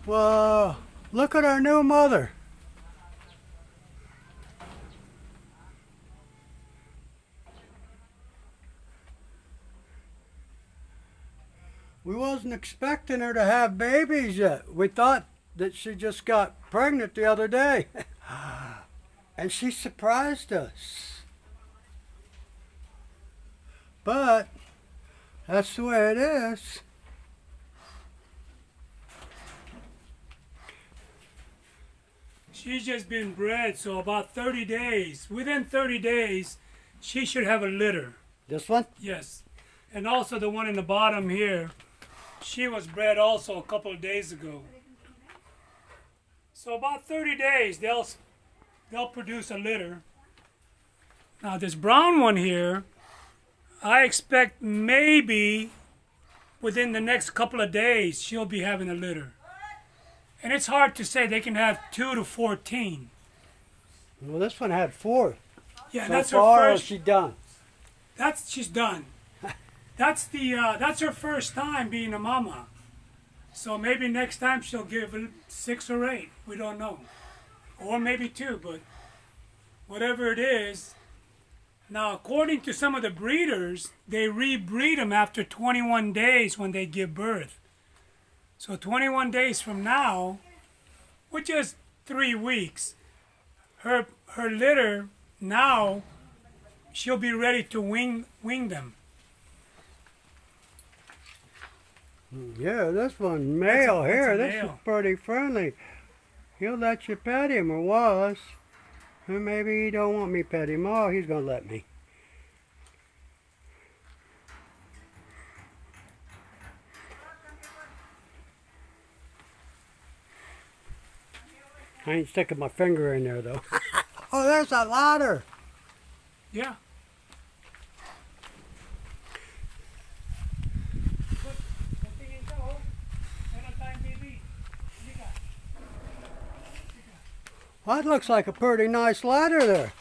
Well, look at our new mother. We wasn't expecting her to have babies yet. We thought that she just got pregnant the other day. And she surprised us. But that's the way it is. She's just been bred, so about 30 days. Within 30 days, she should have a litter. This one? Yes. And also the one in the bottom here, she was bred also a couple of days ago. So about 30 days, they'll produce a litter. Now this brown one here, I expect maybe within the next couple of days, she'll be having a litter. And it's hard to say. They can have 2 to 14. Well, this one had 4. Yeah, So that's far, her is first. she done? She's done. That's her first time being a mama. So maybe next time she'll give 6 or 8. We don't know, or maybe 2. But whatever it is. Now, according to some of the breeders, they rebreed them after 21 days when they give birth. So 21 days from now, which is 3 weeks, her litter now, she'll be ready to wing them. Yeah, this one's male that's here. a This is male. pretty friendly. He'll let you pet him, or was. And maybe he don't want me pet him. Oh, he's gonna let me. I ain't sticking my finger in there though. Oh, there's that ladder. Yeah. Well, that looks like a pretty nice ladder there.